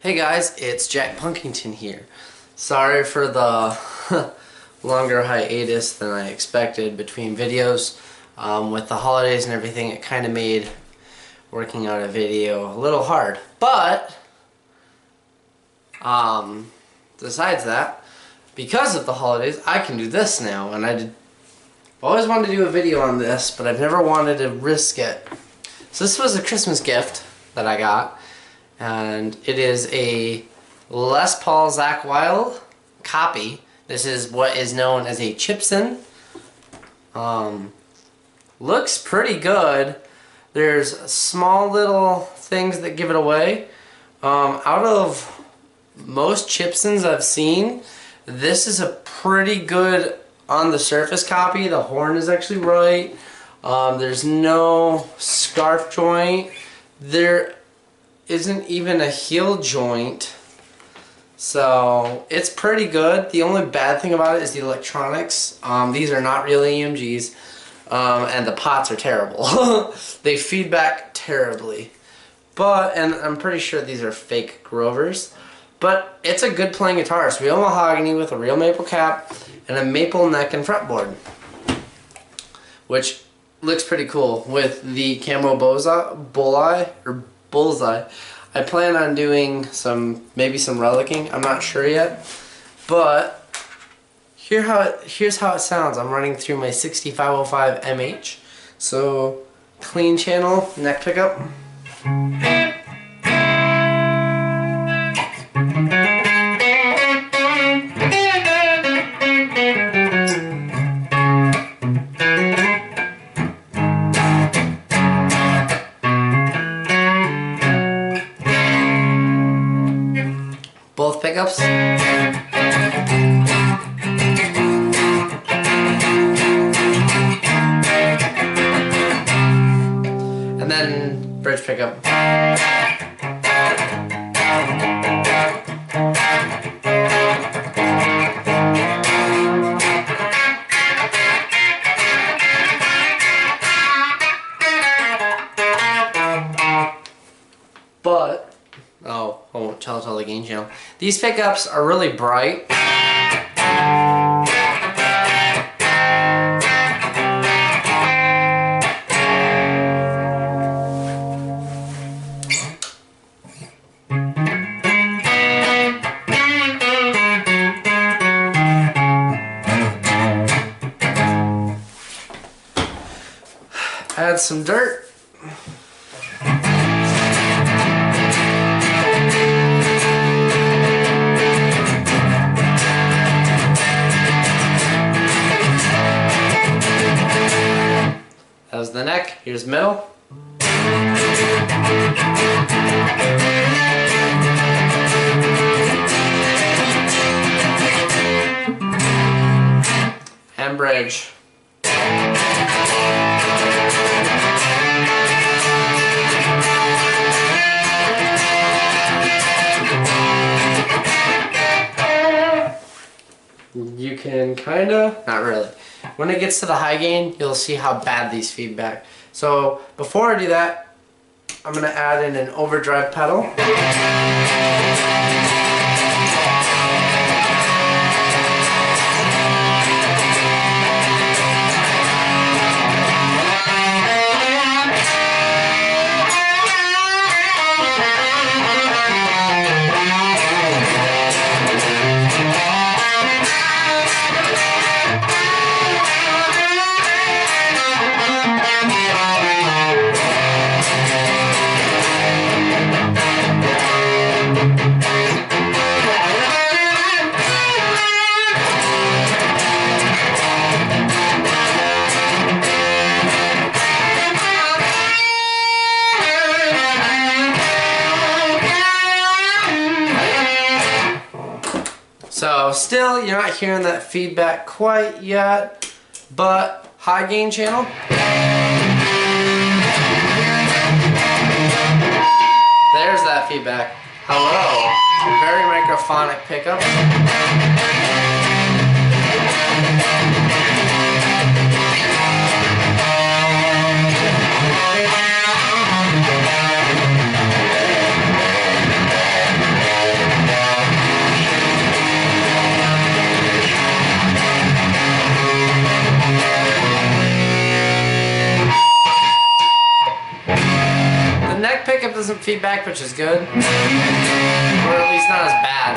Hey guys, it's Jack Punkington here. Sorry for the longer hiatus than I expected between videos. With the holidays and everything, it kind of made working on a video a little hard. But, besides that, because of the holidays, I can do this now. And I've always wanted to do a video on this, but I've never wanted to risk it. So this was a Christmas gift that I got. And it is a Les Paul Zakk Wylde copy. This is what is known as a Chibson. Looks pretty good. There's small little things that give it away. Out of most Chibsons I've seen, this is a pretty good on the surface copy. The horn is actually right. There's no scarf joint. There isn't even a heel joint, so it's pretty good. The only bad thing about it is the electronics. These are not real EMGs, and the pots are terrible. They feedback terribly, and I'm pretty sure these are fake Grovers, but it's a good playing guitar. It's real mahogany with a real maple cap and a maple neck and fretboard, which looks pretty cool with the camo bullseye. I plan on doing maybe some relicking. I'm not sure yet, but here's how it sounds. I'm running through my 6505 MH, so clean channel neck pickup. Both pickups. And then bridge pickup. But I won't tell the gain channel. These pickups are really bright. Add some dirt. That was the neck. Here's middle. And bridge. You can kinda, not really. When it gets to the high gain, you'll see how bad these feedback. So before I do that, I'm going to add in an overdrive pedal. So still, you're not hearing that feedback quite yet, but high gain channel. There's that feedback. Hello. Very microphonic pickup. some feedback, which is good. Or at least not as bad.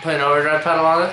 Put an overdrive pedal on it.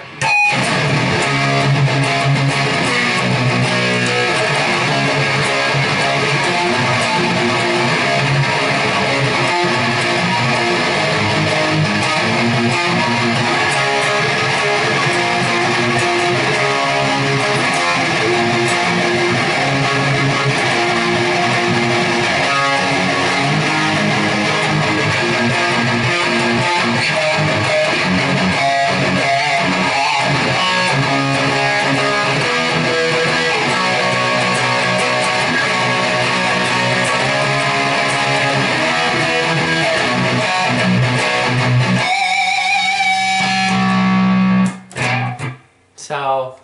So,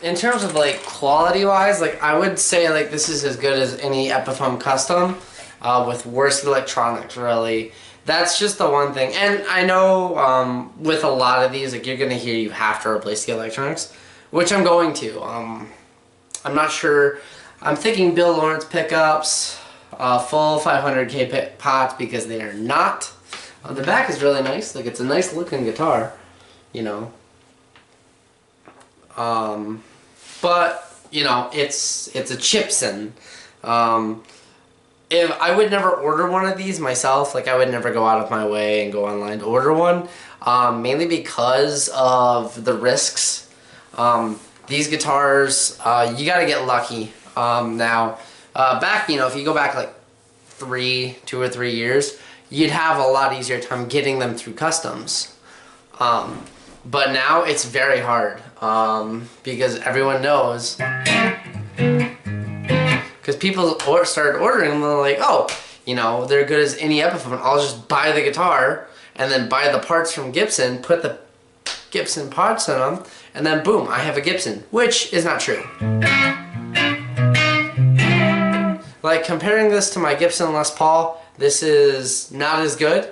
in terms of like quality wise, like I would say like this is as good as any Epiphone custom, with worse electronics really. That's just the one thing. And I know with a lot of these, like you're gonna hear you have to replace the electronics, which I'm going to. I'm not sure. I'm thinking Bill Lawrence pickups, full 500K pots, because they are not. The back is really nice. Like it's a nice looking guitar, you know. But you know, it's a Chibson. If I would never order one of these myself, like I would never go out of my way and go online to order one, mainly because of the risks. These guitars, you gotta get lucky. Now, back, you know, if you go back like 2 or 3 years, you'd have a lot easier time getting them through customs. But now it's very hard, because everyone knows, because people started ordering them, and they're like, oh, you know, they're good as any Epiphone, I'll just buy the guitar, and then buy the parts from Gibson, put the Gibson parts in them, and then boom, I have a Gibson, which is not true. Like, comparing this to my Gibson Les Paul, this is not as good.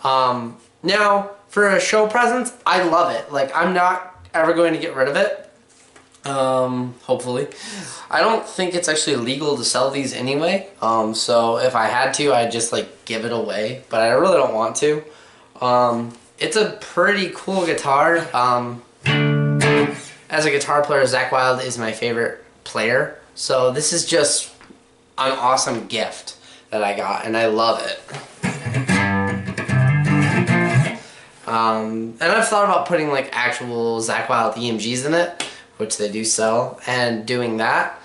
Now, for a show presence, I love it. Like, I'm not ever going to get rid of it. Hopefully. I don't think it's actually legal to sell these anyway. So if I had to, I'd just like give it away. But I really don't want to. It's a pretty cool guitar. As a guitar player, Zakk Wylde is my favorite player. So this is just an awesome gift that I got, and I love it. And I've thought about putting like actual Zakk Wylde EMGs in it, which they do sell, and doing that,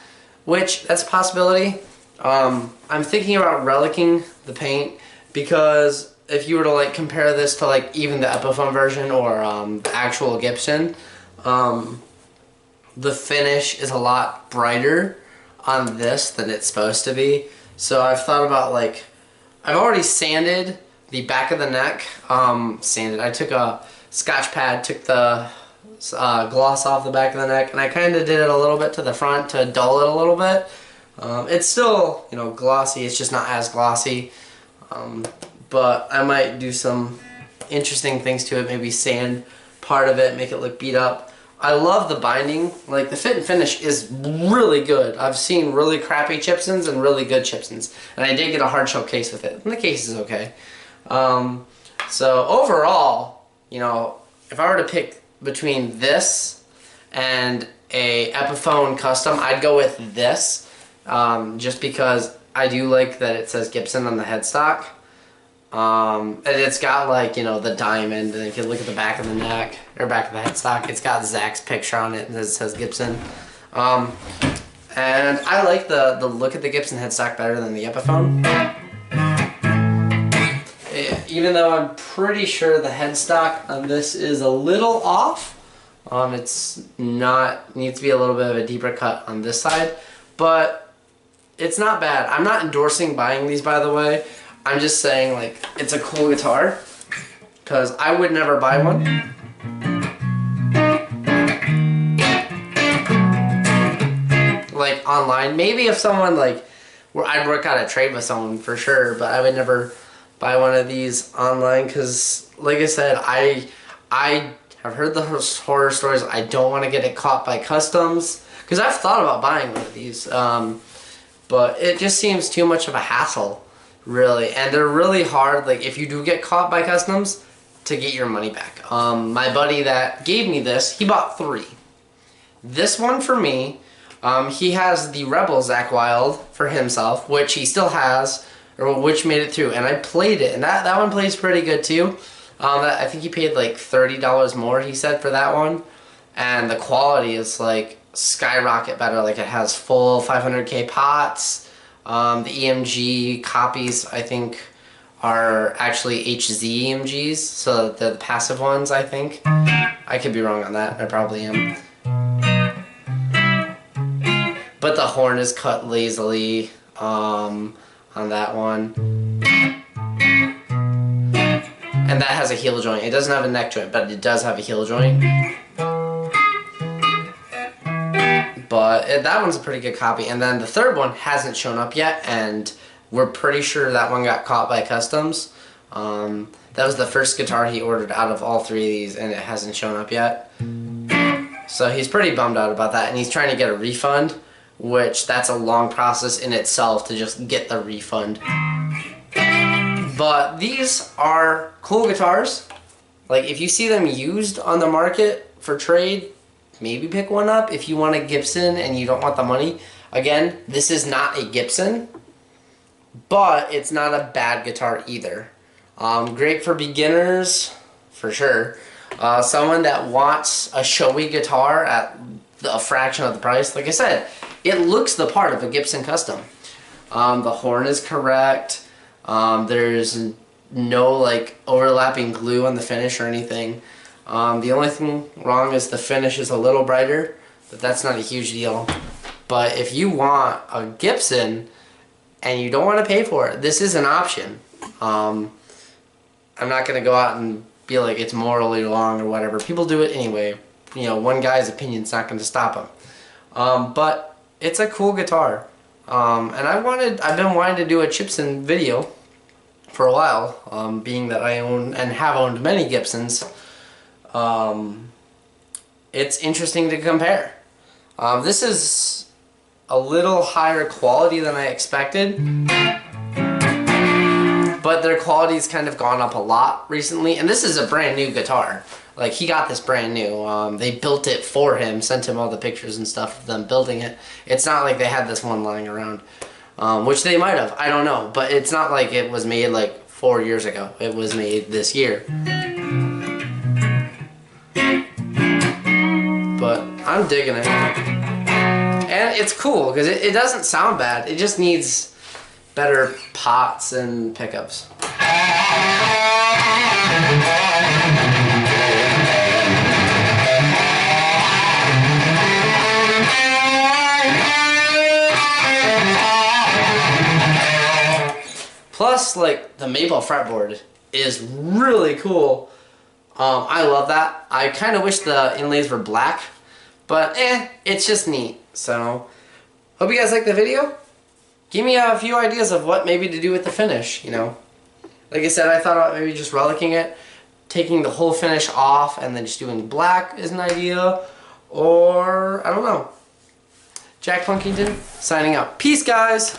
which that's a possibility. I'm thinking about relicking the paint, because if you were to like compare this to like even the Epiphone version or the actual Gibson, the finish is a lot brighter on this than it's supposed to be. So I've thought about like, I've already sanded the back of the neck. I took a Scotch pad, took the gloss off the back of the neck, and I kind of did it a little bit to the front to dull it a little bit. It's still, you know, glossy, it's just not as glossy. But I might do some interesting things to it, maybe sand part of it, make it look beat up. I love the binding. Like, the fit and finish is really good. I've seen really crappy Chibsons and really good Chibsons, and I did get a hard shell case with it, and the case is okay. So overall, you know, if I were to pick between this and a Epiphone custom, I'd go with this, just because I do like that it says Gibson on the headstock. And it's got, like, you know, the diamond, and if you look at the back of the neck, or back of the headstock, it's got Zakk's picture on it, and it says Gibson. And I like the look of the Gibson headstock better than the Epiphone. Even though I'm pretty sure the headstock on this is a little off. It's not, needs to be a little bit of a deeper cut on this side, but it's not bad. I'm not endorsing buying these, by the way. I'm just saying, like, it's a cool guitar, because I would never buy one. Like, online. Maybe if someone, like, I'd work out a trade with someone for sure, but I would never buy one of these online, because, like I said, I I've heard the horror stories. I don't want to get it caught by customs, because I've thought about buying one of these, but it just seems too much of a hassle, really. And they're really hard, like if you do get caught by customs, to get your money back. My buddy that gave me this, he bought 3. This one for me, he has the Rebel Zakk Wylde for himself, which he still has, or which made it through, and I played it, and that one plays pretty good too. I think he paid like $30 more, he said, for that one, and the quality is like skyrocket better. Like it has full 500K pots. The EMG copies, I think, are actually HZ EMGs, so the passive ones, I think. I could be wrong on that, I probably am. But the horn is cut lazily on that one. And that has a heel joint. It doesn't have a neck joint, but it does have a heel joint. But that one's a pretty good copy. And then the third one hasn't shown up yet, and we're pretty sure that one got caught by customs. That was the first guitar he ordered out of all 3 of these, and it hasn't shown up yet. So he's pretty bummed out about that, and he's trying to get a refund, which that's a long process in itself to just get the refund. But these are cool guitars. Like if you see them used on the market for trade, maybe pick one up if you want a Gibson and you don't want the money. Again, this is not a Gibson, but it's not a bad guitar either. Great for beginners, for sure. Someone that wants a showy guitar at a fraction of the price. Like I said, it looks the part of a Gibson Custom. The horn is correct. There's no like overlapping glue on the finish or anything. The only thing wrong is the finish is a little brighter, but that's not a huge deal. But if you want a Gibson and you don't want to pay for it, this is an option. I'm not going to go out and be like it's morally wrong or whatever. People do it anyway. You know, one guy's opinion's not going to stop him. But it's a cool guitar. And I've been wanting to do a Chibson video for a while, being that I own and have owned many Gibsons. It's interesting to compare. This is a little higher quality than I expected, but their quality's kind of gone up a lot recently, and this is a brand new guitar. Like, he got this brand new. They built it for him, sent him all the pictures and stuff of them building it. It's not like they had this one lying around, which they might have, I don't know, but it's not like it was made like 4 years ago. It was made this year. But I'm digging it. And it's cool, because it doesn't sound bad. It just needs better pots and pickups. Plus, like, the maple fretboard is really cool. I love that. I kind of wish the inlays were black, but it's just neat. So, hope you guys liked the video. Give me a few ideas of what maybe to do with the finish, you know. Like I said, I thought about maybe just relicking it, taking the whole finish off, and then just doing black is an idea. Or, I don't know. Jack Punkington, signing out. Peace, guys!